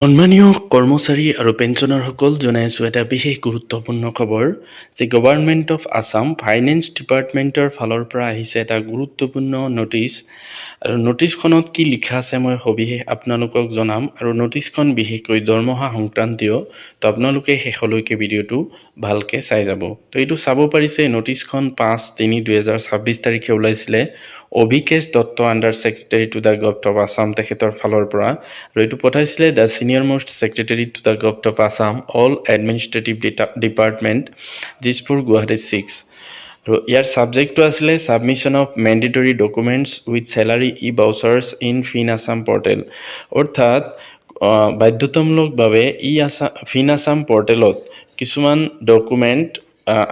সন্মানীয় কৰ্মচাৰী আৰু পেঞ্চনাৰসকল জনাই আছোঁ এটা বিশেষ গুৰুত্বপূৰ্ণ খবৰ যে গভৰ্ণমেণ্ট অফ আছাম ফাইনেন্স ডিপাৰ্টমেণ্টৰ ফালৰ পৰা আহিছে এটা গুৰুত্বপূৰ্ণ নটিচ আৰু নটিচখনত কি লিখা আছে মই সবিশেষ আপোনালোকক জনাম আৰু নটিচখন বিশেষকৈ দৰমহা সংক্ৰান্তীয় তো আপোনালোকে শেষলৈকে ভিডিঅ'টো ভালকৈ চাই যাব তো এইটো চাব পাৰিছে নটিচখন 5/3/2026 তাৰিখে ওলাইছিলে Abhikesh Dutta under secretary to the government of Assam তেখেতৰ ফালৰ পৰা আৰু এইটো পঠাইছিলে the senior most secretary to the government of Assam all administrative department Dispur Guwahati 6 আৰু ইয়াৰ ছাবজেক্টটো আছিলে submission of mandatory documents with salary e vouchers in FIN Assam portal অৰ্থাৎ বাধ্যতামূলকভাৱে ফিন আছাম পৰ্টেলত কিছুমান ডকুমেণ্ট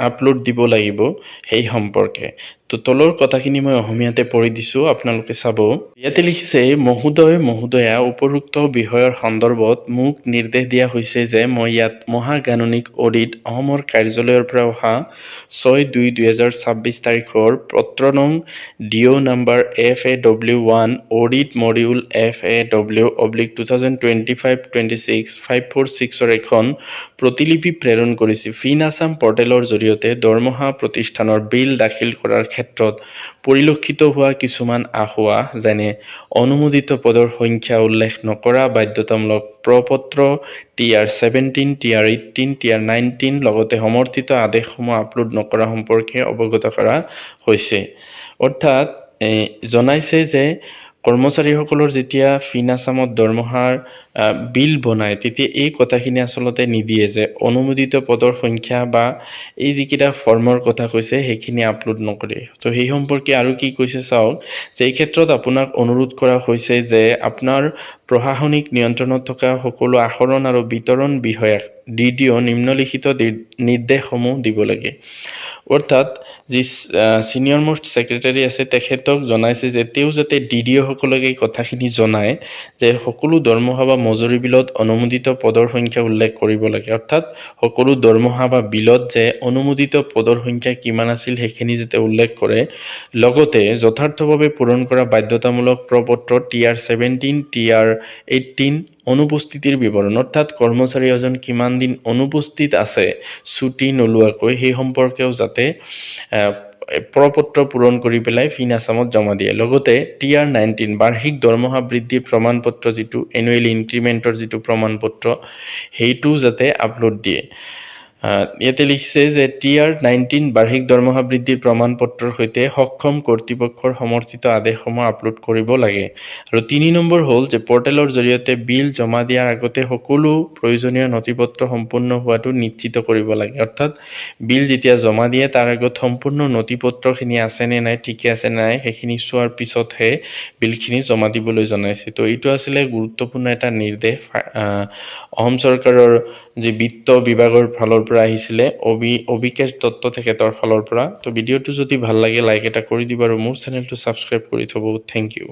আপলোড দিব লাগিব সেই সম্পৰ্কে তো তলৰ কথাখিনি মই অসমীয়াতে পঢ়ি দিছোঁ আপোনালোকে চাব ইয়াতে লিখিছে মহোদয়া উপৰোক্ত বিষয়ৰ সন্দৰ্ভত মোক নিৰ্দেশ দিয়া হৈছে যে মই ইয়াত মহাগাণনিক অডিট অসমৰ কাৰ্যালয়ৰ পৰা অহা 6/2/2026 তাৰিখৰ পত্ৰ নং Dio number FAW1 audit module FAW/2025-26 546 এখন প্ৰতিলিপি প্ৰেৰণ কৰিছে ফিন আছাম পৰ্টেলৰ জৰিয়তে দৰমহা প্ৰতিষ্ঠানৰ বিল দাখিল কৰাৰ ক্ষেত্ৰত পৰিলক্ষিত হোৱা কিছুমান আসোঁৱাহ যেনে অনুমোদিত পদৰ সংখ্যা উল্লেখ নকৰা বাধ্যতামূলক প্ৰপত্ৰ TR17 TR18 TR19 লগতে সমৰ্থিত আদেশসমূহ আপলোড নকৰা সম্পৰ্কে অৱগত কৰা হৈছে অৰ্থাৎ জনাইছে যে কৰ্মচাৰীসকলৰ যেতিয়া ফিন আছামত দৰমহাৰ বিল বনায় তেতিয়া এই কথাখিনি আচলতে নিদিয়ে যে অনুমোদিত পদৰ সংখ্যা বা এই যিকেইটা ফৰ্মৰ কথা কৈছে সেইখিনি আপলোড নকৰে তো সেই সম্পৰ্কে আৰু কি কৈছে চাওক যে এই ক্ষেত্ৰত আপোনাক অনুৰোধ কৰা হৈছে যে আপোনাৰ প্ৰশাসনিক নিয়ন্ত্ৰণত থকা সকলো আহৰণ আৰু বিতৰণ বিষয়াক DDO নিম্নলিখিত নিৰ্দেশসমূহ দিব লাগে অৰ্থাৎ যি চিনিয়ৰ মোষ্ট ছেক্ৰেটাৰী আছে তেখেতক জনাইছে যে তেওঁ যাতে DDO সকলক এই কথাখিনি জনায় যে সকলো দৰমহা বা মজুৰি বিলত অনুমোদিত পদৰ সংখ্যা উল্লেখ কৰিব লাগে অৰ্থাৎ সকলো দৰমহা বা বিলত যে অনুমোদিত পদৰ সংখ্যা কিমান আছিল সেইখিনি যাতে উল্লেখ কৰে লগতে যথাৰ্থভাৱে পূৰণ কৰা বাধ্যতামূলক প্ৰপত্ৰ TR17 TR18 অনুপস্থিতিৰ বিৱৰণ অৰ্থাৎ কৰ্মচাৰী এজন কিমান দিন অনুপস্থিত আছে ছুটি নোলোৱাকৈ সেই সম্পৰ্কেও যাতে প্ৰপত্ৰ পূৰণ কৰি পেলাই ফিন আছামত জমা দিয়ে লগতে TR19 বাৰ্ষিক দৰমহা বৃদ্ধিৰ প্ৰমাণপত্ৰ যিটো এনুৱেল ইনক্ৰিমেণ্টৰ যিটো প্ৰমাণপত্ৰ সেইটো যাতে আপলোড দিয়ে ইয়াতে লিখিছে যে TR19 বাৰ্ষিক দৰমহা বৃদ্ধিৰ প্ৰমাণপত্ৰৰ সৈতে সক্ষম কৰ্তৃপক্ষৰ সমৰ্থিত আদেশসমূহ আপলোড কৰিব লাগে আৰু 3 নম্বৰ হ'ল যে পৰ্টেলৰ জৰিয়তে বিল জমা দিয়াৰ আগতে সকলো প্ৰয়োজনীয় নথিপত্ৰ সম্পূৰ্ণ হোৱাটো নিশ্চিত কৰিব লাগে অৰ্থাৎ বিল যেতিয়া জমা দিয়ে তাৰ আগত সম্পূৰ্ণ নথিপত্ৰখিনি আছে নে নাই ঠিকে আছে নাই সেইখিনি চোৱাৰ পিছতহে বিলখিনি জমা দিবলৈ জনাইছে তো এইটো আছিলে গুৰুত্বপূৰ্ণ এটা নিৰ্দেশ অসম চৰকাৰৰ যি বিত্ত বিভাগৰ ফালৰ পৰা আহিছিলে অভিকেশ দত্ত তেখেতৰ ফালৰ পৰা তো ভিডিঅ'টো যদি ভাল লাগে লাইক এটা কৰি দিব আৰু মোৰ চেনেলটো ছাবস্ক্ৰাইব কৰি থব থ্যাংক ইউ